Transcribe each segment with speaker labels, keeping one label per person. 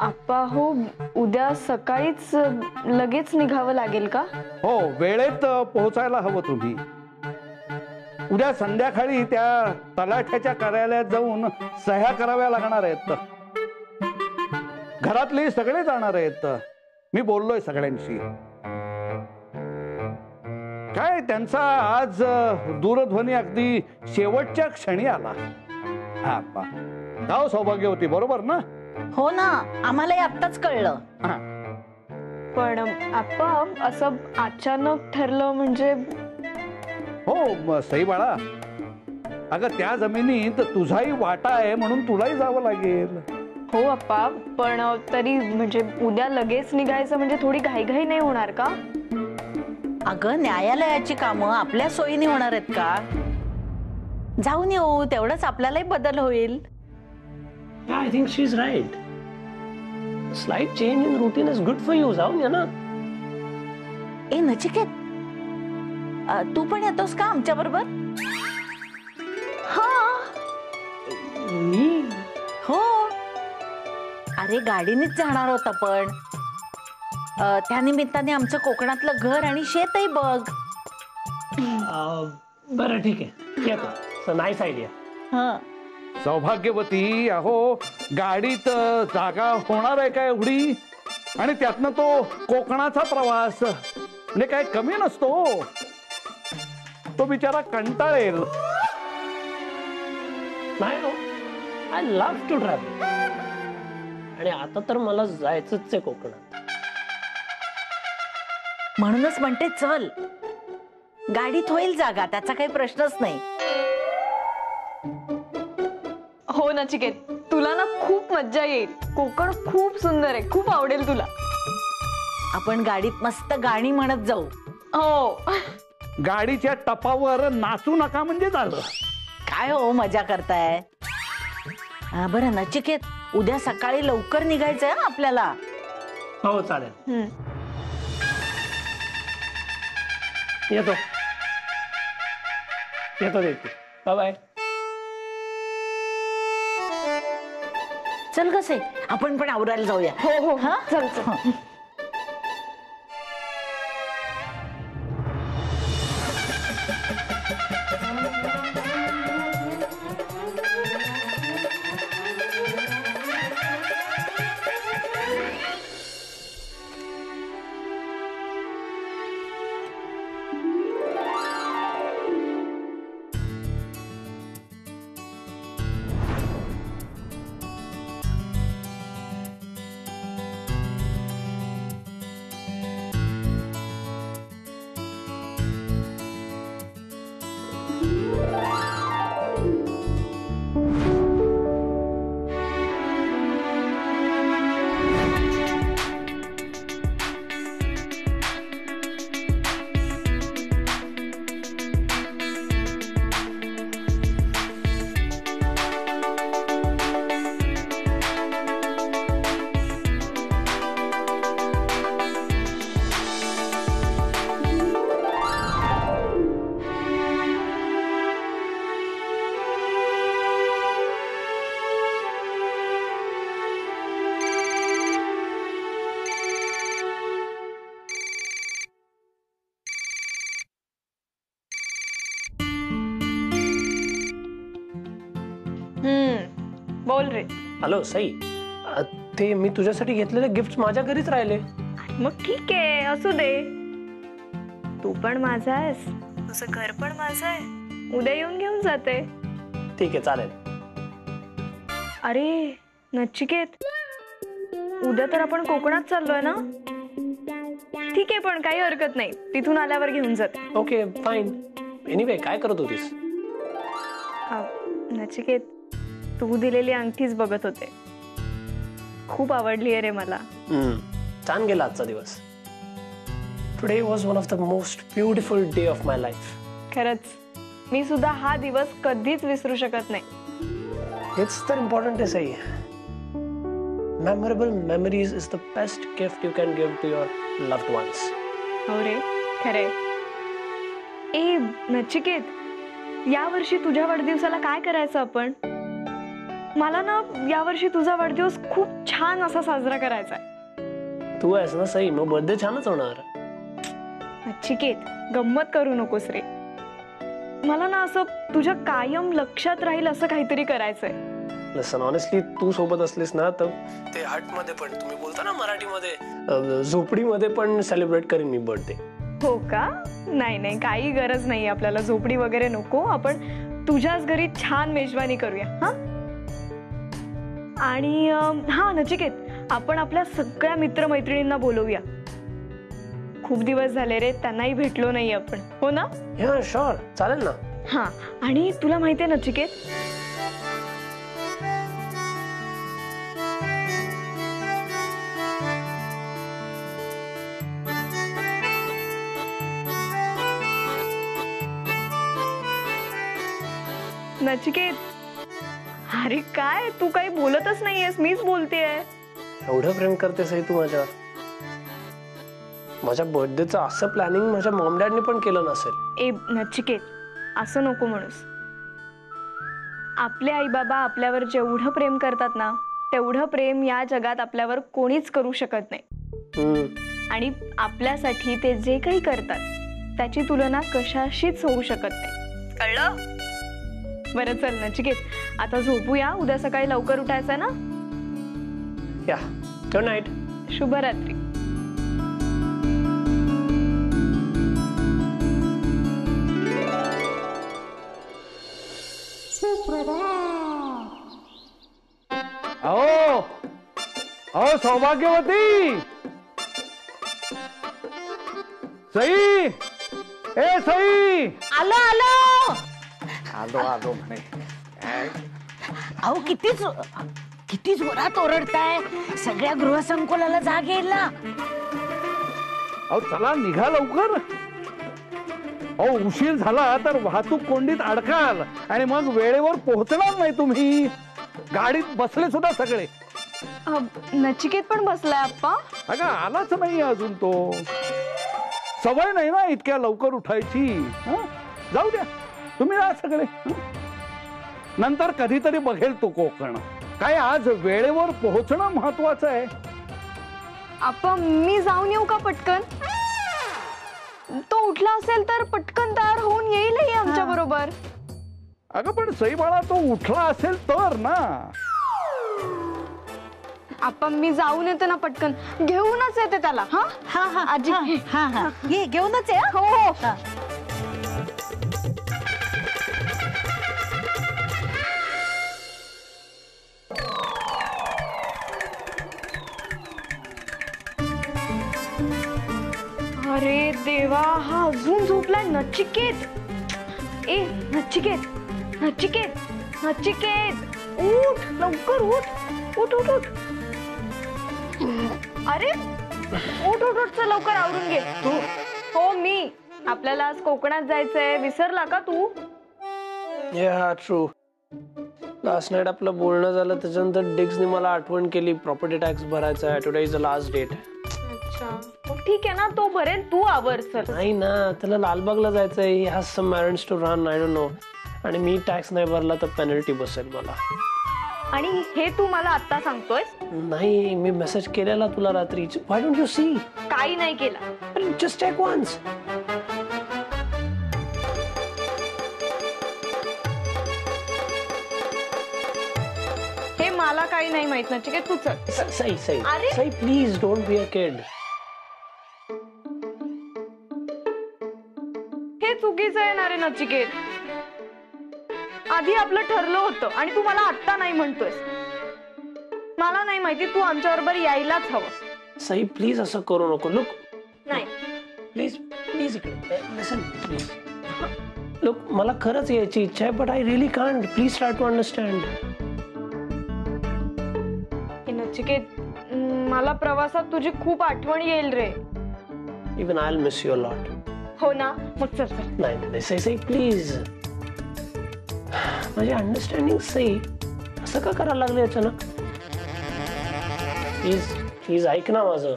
Speaker 1: आप्पा हो, उद्या सकाळीच लगेच निघावं लागेल का?
Speaker 2: हो, वेळेत पोहोचायला हवं तुम्ही. उद्या संध्याकाळी त्या तलाठ्याच्या कार्यालयात जाऊन सह्या कराव्या लागणार आहेत. घरातले सगळे जाणार आहेत. मी बोललोय सगळ्यांशी. काय त्यांचा आज दूरध्वनी अगदी शेवटच्या क्षणी आला. हा गाव सौभाग्यवती, बरोबर ना?
Speaker 3: हो ना, आम्हालाही आत्ताच कळलं.
Speaker 1: पण आप्पा असं अचानक ठरलं म्हणजे?
Speaker 2: हो सई बाळा, अगं त्या जमिनीत तुझाही वाटा आहे म्हणून तुलाही जावं लागेल.
Speaker 1: हो आप्पा, पण तरी म्हणजे उद्या लगेच निघायचं म्हणजे थोडी घाईघाई नाही होणार का?
Speaker 3: अगं न्यायालयाची कामं आपल्या सोयीने होणार आहेत का? जाऊन येऊ, तेवढंच आपल्यालाही बदल होईल.
Speaker 4: Yeah, I think she's right. A slight change in routine is good for you, जाऊन या ना.
Speaker 3: ए नचिकेत, तू पण येतोस का आमच्या बरोबर?
Speaker 4: मी?
Speaker 3: हो, अरे गाडीनेच जाणार होता पण त्या निमित्ताने आमचं कोकणातलं घर आणि शेतही बघ.
Speaker 4: बरं ठीक आहे, येतो. Nice idea.
Speaker 2: सौभाग्यवती, अहो गाडीत जागा होणार आहे का एवढी? आणि त्यातनं तो कोकणाचा प्रवास म्हणजे काय कमी नसतो. तो बिचारा कंटाळेल.
Speaker 4: नाही हो, आय लव्ह टू ट्रॅव्हल. आणि आता तर मला जायचंच आहे कोकणात.
Speaker 3: म्हणूनच म्हणते चल, गाडीत होईल जागा, त्याचा काही प्रश्नच नाही.
Speaker 1: हो नचिकेत, तुला ना खूप मज्जा येईल. कोकण खूप सुंदर आहे, खूप आवडेल तुला.
Speaker 3: आपण गाडीत मस्त गाणी म्हणत जाऊ.
Speaker 1: हो,
Speaker 2: गाडीच्या टपावर नाचू नका म्हणजे झालं.
Speaker 3: काय हो मजा करताय? बरं नचिकेत, उद्या सकाळी लवकर निघायचंय आपल्याला.
Speaker 4: हो चालेल. येतो येतो देतो. Bye bye.
Speaker 3: चल कसे, आपण पण आवरायला जाऊया.
Speaker 1: हो हो, चल चल. बोल रे.
Speaker 4: हॅलो सई, ते मी तुझ्यासाठी घेतलेले गिफ्ट माझ्या घरीच राहिले.
Speaker 1: मग ठीक आहे, असू दे. तू पण माझा आहेस, तुझं घर पण माझं आहे. उद्या येऊन घेऊन जाते.
Speaker 4: ठीक आहे चालेल.
Speaker 1: अरे नचिकेत, उद्या तर आपण कोकणात चाललोय ना? ठीक आहे, पण काही हरकत नाही, तिथून आल्यावर घेऊन जाते.
Speaker 4: Okay fine. एनिवे काय करत होतीस?
Speaker 1: नचिकेत, तू दिलेली अंगठीच बघत होते. खूप आवडली आहे रे मला.
Speaker 4: छान गेला आजचा दिवस. Today was one of the most beautiful day of my life.
Speaker 1: खरंच, मी सुद्धा हा दिवस कधीच विसरू शकत नाही.
Speaker 4: इट्स तर इम्पॉर्टंट आहे Sai. Memorable memories is the best gift you can give to your loved ones.
Speaker 1: हो रे, खरे. ए नचिकेत, यावर्षी तुझ्या वाढदिवसाला काय करायचं आपण? मला ना यावर्षी तुझा वाढदिवस खूप छान असा साजरा करायचा आहे.
Speaker 4: तू आहेस ना सई, मग बर्थडे छानच होणार.
Speaker 1: नचिकेत, गंमत करू नकोस रे. मला ना असं तुझ्या कायम लक्षात राहील असं काहीतरी करायचंय.
Speaker 4: लिसन, ऑनेस्टली तू सोबत असलीस ना तर ते हट मध्ये पण, तुम्ही बोलता ना मराठीमध्ये, झोपडीमध्ये पण सेलिब्रेट करीन मी बर्थडे.
Speaker 1: हो का? नाही नाही, काही गरज नाही आपल्याला झोपडी वगैरे नको. आपण तुझ्याच घरी छान मेजवानी करूया. हा, आणि हा नचिकेत, आपण आपल्या सगळ्या मित्रमैत्रिणींना बोलवूया. खूप दिवस झाले रे, त्यांनाही भेटलो नाही आपण. हो ना?
Speaker 4: या शुअर, चालेल ना.
Speaker 1: हा, आणि तुला माहितीये नचिकेत, नचिकेत, अरे काय तू काही बोलतच नाहीयेस, मीच बोलतेय.
Speaker 4: एवढं प्रेम करतेस तू माझ्यावर. माझ्या बर्थडेचं असं प्लॅनिंग माझ्या मॉम डॅडनी पण केलं नसेल.
Speaker 1: ए नचिकेत, असं नको म्हणूस. आपले आई बाबा आपल्यावर जेवढं प्रेम करतात ना, तेवढं प्रेम या जगात आपल्यावर कोणीच करू शकत नाही. आणि आपल्यासाठी ते जे काही करतात त्याची तुलना कशाशीच होऊ शकत नाही. कळलं? बरं चल नचिकेत, आता झोपूया. उद्या सकाळी लवकर उठायचं ना.
Speaker 4: या, गुड नाईट.
Speaker 1: शुभरात्री.
Speaker 2: अहो अहो सौभाग्यवती, सई, ए सई.
Speaker 3: आलो आलो.
Speaker 2: आलो आलो म्हणे.
Speaker 3: अहो किती जोरात ओरडताय. सगळ्या गृहसंकुलाला जाग येईल ना.
Speaker 2: अहो चला निघा लवकर. अहो उशीर झाला तर वाहतूक कोंडीत अडकाल आणि मग वेळेवर पोहोचणार नाही तुम्ही. गाडीत बसले सुद्धा सगळे.
Speaker 1: नचिकेत पण बसलाय आप्पा.
Speaker 2: अगं आलाच नाही अजून तो. सवय नाही ना इतक्या लवकर उठायची. जाऊ द्या, तुम्ही जा सगळे. नंतर कधीतरी बघेल तो कोकण. काय आज वेळेवर पोहोचणं महत्वाचं आहे.
Speaker 1: आप्पा मी जाऊन येऊ का पटकन? तो उठला असेल तर पटकन तयार होऊन येईलही आमच्या बरोबर.
Speaker 2: अगं पण सई बाळा, तो उठला असेल तर ना.
Speaker 1: आप्पा मी जाऊन येते ना पटकन. घेऊनच येते त्याला. हा
Speaker 3: हा हा
Speaker 1: आजी.
Speaker 3: हा हा ये घेऊनच आहे.
Speaker 1: हो हो. अरे देवा, हा अजून झोपलाय. नचिकेत, ए नचिकेत, नचिकेत, नचिकेत, उठ लवकर, उठ उठ उठ उठ. अरे उठ उठ उठ, चल लवकर आवरून घे.
Speaker 4: तू?
Speaker 1: हो मी. आपल्याला आज कोकणात जायचंय, विसरला का तू?
Speaker 4: या ट्रू. लास्ट नाईट आपलं बोलणं झालं, त्याच्यानंतर डिग्सने मला आठवण केली प्रॉपर्टी टॅक्स भरायचा आहे. Today is the last date.
Speaker 1: अच्छा, ठीक आहे ना, तो भरेल, तू आवर. चल.
Speaker 4: नाही ना, त्याला लालबागला जायचंय. He has some errands to run, I don't know. आणि मी टॅक्स नाही भरला तर पेनल्टी बसेल मला.
Speaker 1: आणि हे तू मला आता सांगतोय?
Speaker 4: नाही, मी मेसेज केलेला तुला रात्री. Why don't you see?
Speaker 1: काही नाही केला.
Speaker 4: Just check once.
Speaker 1: हे मला काही नाही माहित. नचिकेत तू चल.
Speaker 4: सई सई
Speaker 1: अरे!
Speaker 4: Sai, please don't be a kid.
Speaker 1: हे चुकीचं आहे ना रे नचिकेत. आधी आपलं ठरलं होतं आणि तू मला आत्ता नाही म्हणतोयस. मला नाही माहिती, तू आमच्या बरोबर यायलाच हवं.
Speaker 4: सई प्लीज असं करू नको. लुक,
Speaker 1: नाही
Speaker 4: प्लीज प्लीज इकडे लिसन प्लीज. लुक, मला खरंच यायची इच्छा आहे, but I really can't. Please try to understand.
Speaker 1: Nachiket, मला प्रवासात तुझी खूप आठवण येईल रे.
Speaker 4: Even I will miss you a lot.
Speaker 1: हो ना, मग चल चल.
Speaker 4: नाही नाही सई सई प्लीज. माझी अंडरस्टँडिंग सई. असं का करायला लागले अचानक? प्लीज प्लीज ऐक ना माझं.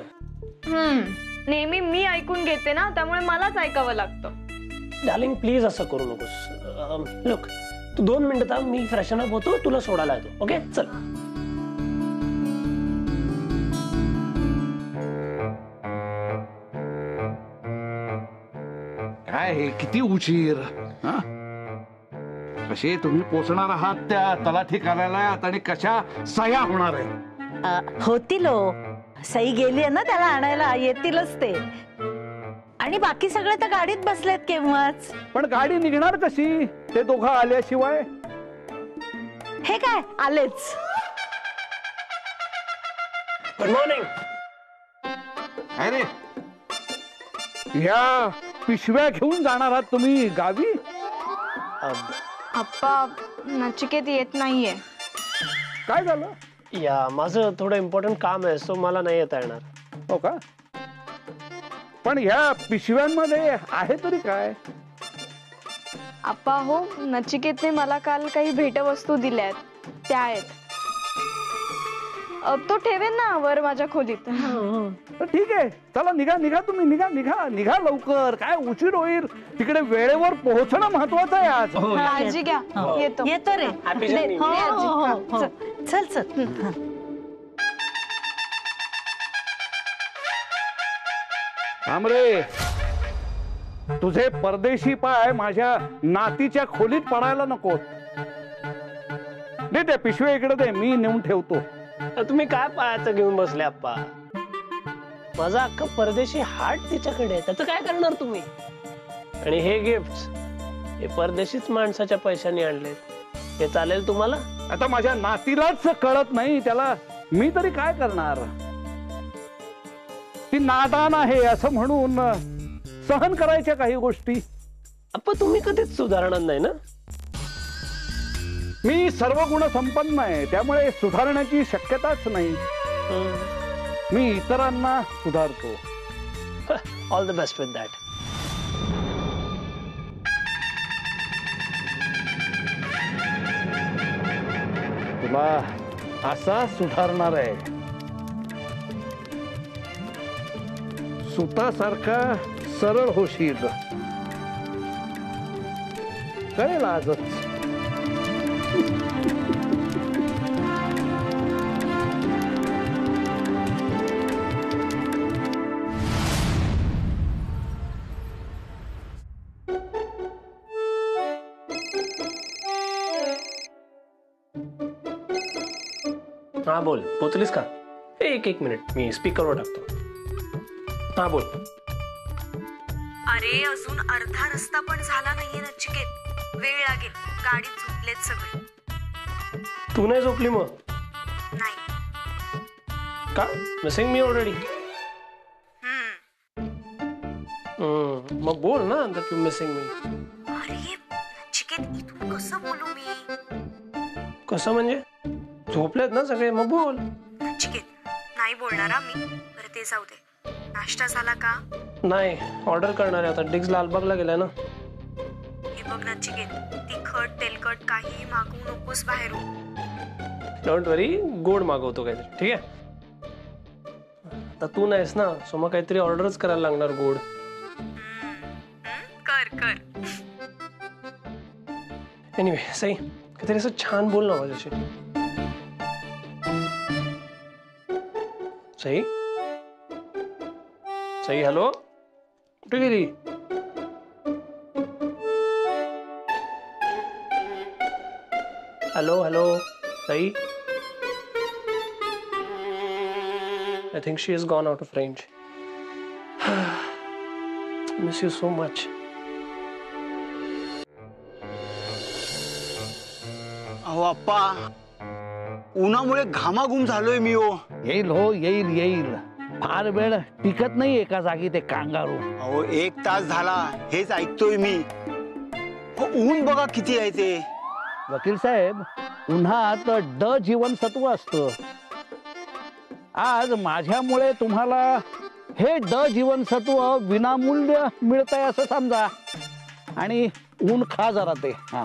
Speaker 1: नेहमी मी ऐकून घेते ना, त्यामुळे मलाच ऐकावं लागतं.
Speaker 4: डार्लिंग प्लीज असं करू नकोस. लुक तू 2 मिनिटं थांब, मी फ्रेशन अप होतो, तुला सोडायला येतो. ओके चल.
Speaker 2: काय हे किती उशीर. हा? कसे तुम्ही पोचणार आहात त्या तलाठी कार्यालयात आणि कशा सह्या होणार आहेत?
Speaker 3: होतील हो, सई गेली आहे ना त्याला आणायला, येतीलच ते. आणि बाकी सगळे तर गाडीत बसलेत केव्हाच.
Speaker 2: पण गाडी निघणार कशी ते दोघं आल्याशिवाय?
Speaker 3: हे काय आलेच.
Speaker 4: Good morning.
Speaker 2: काय रे, ह्या पिशव्या घेऊन जाणार आहात तुम्ही गावी?
Speaker 1: आप्पा, नचिकेत येत नाहीये.
Speaker 2: काय झालं?
Speaker 4: या माझं थोडं इम्पॉर्टंट काम आहे, सो मला नाही येता येणार.
Speaker 2: हो का? पण ह्या पिशव्यांमध्ये आहे तरी काय?
Speaker 1: आप्पा हो, नचिकेतने मला काल काही भेटवस्तू दिल्यात, त्या आहेत. तो ठेवेन ना वर माझ्या खोलीत.
Speaker 2: ठीक आहे, चला निघा निघा, तुम्ही निघा निघा निघा लवकर, काय उशीर होईल. तिकडे वेळेवर पोहोचणं महत्वाचं आहे आज.
Speaker 1: काळजी घ्या, येतो.
Speaker 3: येतो रे.
Speaker 4: Happy
Speaker 1: दे,
Speaker 4: journey.
Speaker 3: हो,
Speaker 1: दे आजी.
Speaker 3: हो,
Speaker 1: हा,
Speaker 3: हो.
Speaker 1: चल.
Speaker 3: चल चल.
Speaker 2: आमरे, तुझे परदेशी पाय माझ्या नातीच्या खोलीत पडायला नकोत. दे त्या पिशव्या इकडे दे, मी नेऊन ठेवतो.
Speaker 4: तुम्ही काय पायाचं घेऊन बसले आप्पा? माझा अख्खा परदेशी हार्ट तिच्याकडे आहे, त्याचं काय करणार तुम्ही? आणि हे गिफ्ट हे परदेशीच माणसाच्या पैशाने आणले, हे चालेल तुम्हाला?
Speaker 2: आता माझ्या नातीलाच कळत नाही, त्याला मी तरी काय करणार? ती नादान आहे असं म्हणून सहन करायच्या काही गोष्टी.
Speaker 4: आप्पा तुम्ही कधीच सुधारणार नाही ना?
Speaker 2: मी सर्व गुण संपन्न आहे, त्यामुळे सुधारण्याची शक्यताच नाही. मी इतरांना सुधारतो.
Speaker 4: All the best with that.
Speaker 2: तुला असा सुधारणार आहे, सुतासारखा सरळ होशील. कळेल आजच.
Speaker 4: हा बोल, पोचलीस का? एक मिनिट, मी स्पीकरवर टाकतो. हा बोल.
Speaker 5: अरे अजून अर्धा रस्ता पण झाला नाहीये नचिकेत, वेळ लागेल. गाडीत झोपलेत सगळे.
Speaker 4: तू नाही झोपली मग?
Speaker 5: नाही.
Speaker 4: का? मिसिंग मी ऑलरेडी. मग बोल ना दॅट यू मिसिंग मी.
Speaker 5: अरे नचिकेत, इथून कसं बोलू मी?
Speaker 4: कसं म्हणजे? झोपलेत ना सगळे, मग बोल.
Speaker 5: नचिकेत नाही बोलणारा मी. बरं ते जाऊ दे. नाश्ता झाला का?
Speaker 4: नाही, ऑर्डर करणार आहे आता. डिग्स लालबागला गेलाय ना.
Speaker 5: हे बघ नचिकेत, तिखट तेलकट काहीही मागवू नकोस बाहेरून.
Speaker 4: डोंट वरी, गोड मागवतो काहीतरी, ठीक आहे? आता तू नाहीस ना, सो मग काहीतरी ऑर्डरच करायला लागणार गोड.
Speaker 5: कर कर.
Speaker 4: एनिवे सई, काहीतरी असं छान बोल ना माझ्याशी. सई सई, हॅलो, कुठे गेली? Hello hello Sai. I think she has gone out of range. Miss you so much.
Speaker 6: अहो अप्पा, उन्हामुळे घामाघूम झालोय मी. हो
Speaker 2: येईल, हो येईल येईल. फार वेळ टिकत नाही एका जागी ते कांगारू.
Speaker 6: अहो 1 तास झाला हेच ऐकतोय मी. हो, ऊन बघा किती आहे ते.
Speaker 2: वकील साहेब, उन्हात ड जीवनसत्व असतं. आज माझ्यामुळे तुम्हाला हे ड जीवनसत्व विनामूल्य मिळतंय असं समजा, आणि ऊन खा जरा ते. हा,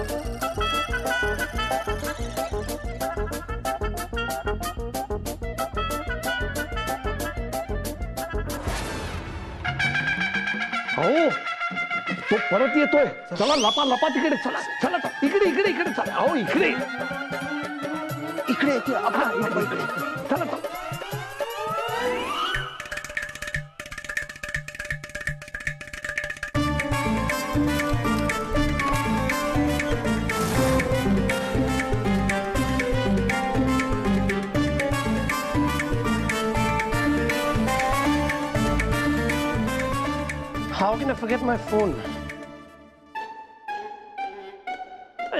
Speaker 2: हो तो परत येतोय. चला लपा लपा तिकडे. चला चला इकडे इकडे इकडे चला. अहो इकडे इकडे येतोय आपला. इकडे इकडे चला चला.
Speaker 4: How can I forget my phone?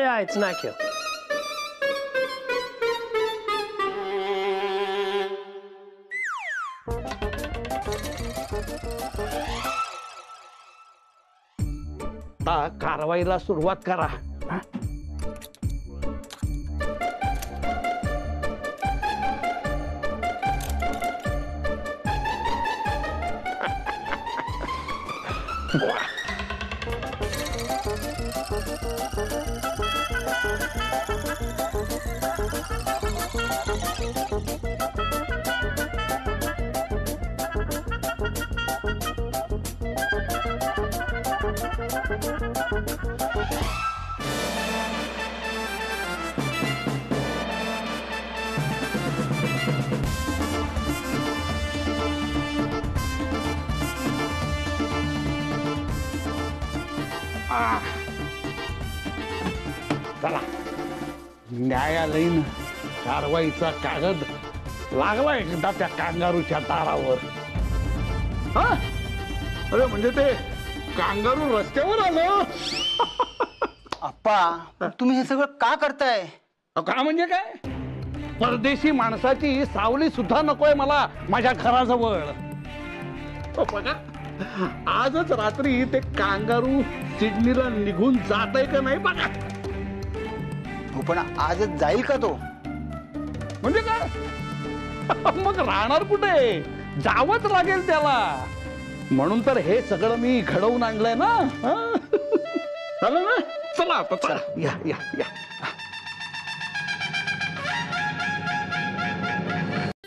Speaker 4: Yeah, it's not here.
Speaker 2: आता कारवाईला सुरुवात करा. चला न्यायालयीन कारवाईचा कागद लागला एकदा त्या कांगारूच्या दारावर. हा अरे म्हणजे ते कांगारू रस्त्यावर आलं.
Speaker 6: आप्पा तुम्ही हे सगळं का करताय?
Speaker 2: का म्हणजे काय? परदेशी माणसाची सावली सुद्धा नकोय मला माझ्या घराजवळ. बघा आजच रात्री ते कांगारू सिडनीला निघून जात आहे का नाही बघा.
Speaker 6: हो पण आजच जाईल का तो?
Speaker 2: म्हणजे काय? मग राहणार कुठे? जावंच लागेल त्याला. म्हणून तर हे सगळं मी घडवून आणलंय ना. चला ना चला आता चला. या या या.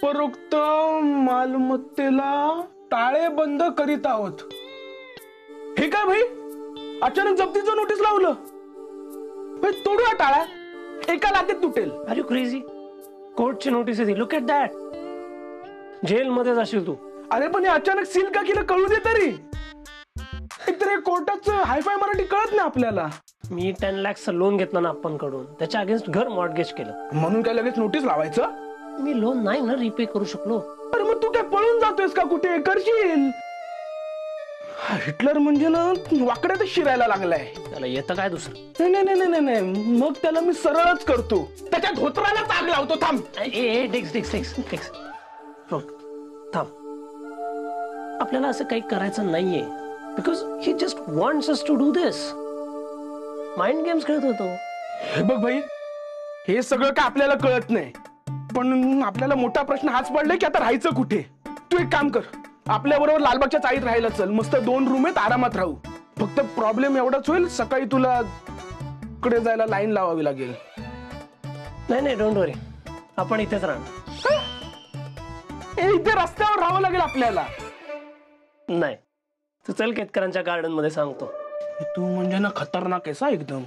Speaker 7: उपरोक्त मालमत्तेला ताळेबंद करीत आहोत. हे काय भाई अचानक जप्तीचं नोटीस लावलं? भाई तोडूया टाळ्या, एका लाटेत तुटेल.
Speaker 4: Are you crazy? कोर्टची नोटीस आहे. Look at that. जेल मध्ये जाशील तू.
Speaker 7: अरे पण हे अचानक सील का केलं कळू दे तरी. एकतर हे कोर्टाचं हायफाय मराठी कळत नाही आपल्याला.
Speaker 4: मी 10 lakhs लोन घेतलं ना आपण कडून, त्याच्या अगेन्स्ट घर मॉर्गेज केलं.
Speaker 7: म्हणून काय लगेच नोटीस लावायचं?
Speaker 4: मी लोन नाही ना रिपे करू शकलो.
Speaker 7: अरे मग तू काय पळून जातोयस का? कुठे करशील? हिटलर म्हणजे ना वाकड्यातच शिरायला लागलाय.
Speaker 4: त्याला येतं काय दुसरं?
Speaker 7: नाही नाही नाही नाही नाही मग त्याला मी सरळच करतो. त्याच्या धोत्राला आग लावतो. थांब.
Speaker 4: थांब. आपल्याला असं काही करायचं नाहीये. Because he just wants us to do this. Mind games खेळत होतो.
Speaker 7: हे बघ भाई, हे सगळं काय आपल्याला कळत नाही. पण आपल्याला मोठा प्रश्न हाच पडलाय की आता राहायचं कुठे. तू एक काम कर, आपल्या बरोबर लालबागच्या चाळीत राहायला चल. मस्त 2 रूम आहेत, आरामात राहू. फक्त प्रॉब्लेम एवढाच होईल, सकाळी तुला कडे जायला लाईन लावावी लागेल.
Speaker 4: नाही नाही डोंट वरी, आपण इथेच राहणार.
Speaker 7: इथे रस्त्यावर राहावं लागेल आपल्याला.
Speaker 4: नाही तू चल केतकरांच्या गार्डन मध्ये सांगतो.
Speaker 7: तू म्हणजे ना खतरनाक आहेस एकदम.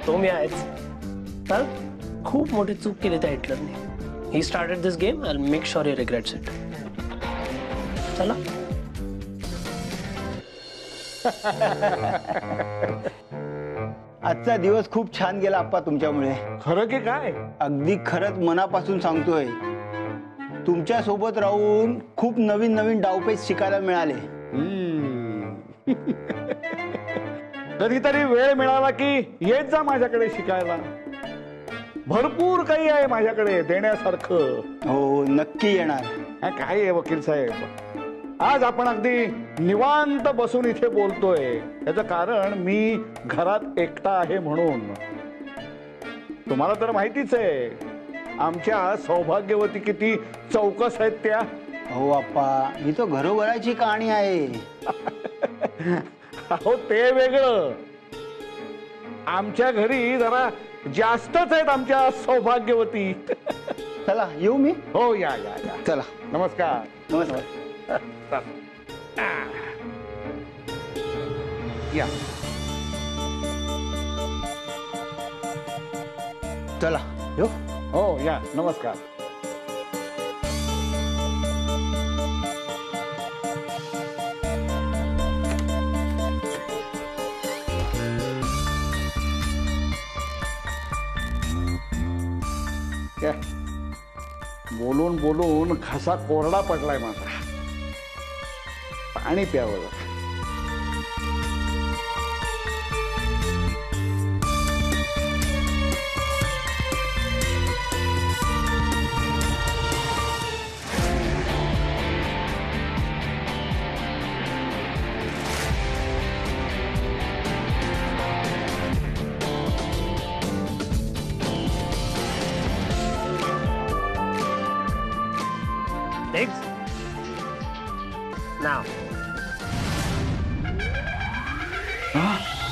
Speaker 4: तो मी आहेच. तर खूप मोठी चूक केली त्या हिटलरने. He started this game. I make sure he regrets it. चला.
Speaker 6: आजचा दिवस खूप छान गेला आप्पा तुमच्यामुळे.
Speaker 2: खरं की काय?
Speaker 6: अगदी खरंच मनापासून सांगतोय. तुमच्या सोबत राहून खूप नवीन नवीन डावपेच शिकायला मिळाले.
Speaker 2: कधीतरी वेळ मिळाला की येत जा माझ्याकडे शिकायला. भरपूर काही आहे माझ्याकडे देण्यासारखं.
Speaker 6: हो नक्की येणार.
Speaker 2: काय आहे वकील साहेब, आज आपण अगदी निवांत बसून इथे बोलतोय. याचं कारण मी घरात एकटा आहे म्हणून. तुम्हाला तर माहितीच आहे आमच्या सौभाग्यवती किती चौकस आहेत त्या.
Speaker 6: हो आप्पा, ही तो घरोघराची कहाणी आहे.
Speaker 2: अहो ते वेगळं, आमच्या घरी जरा जास्तच आहेत आमच्या सौभाग्यवती.
Speaker 6: चला येऊ मी.
Speaker 2: हो या या या.
Speaker 6: चला
Speaker 2: नमस्कार.
Speaker 6: नमस्कार.
Speaker 2: या.
Speaker 6: चला येऊ.
Speaker 2: हो या. नमस्कार. काय? बोलून बोलून घसा कोरडा पडलाय माझा. पाणी प्यावं.
Speaker 4: Next. Now.
Speaker 2: हा?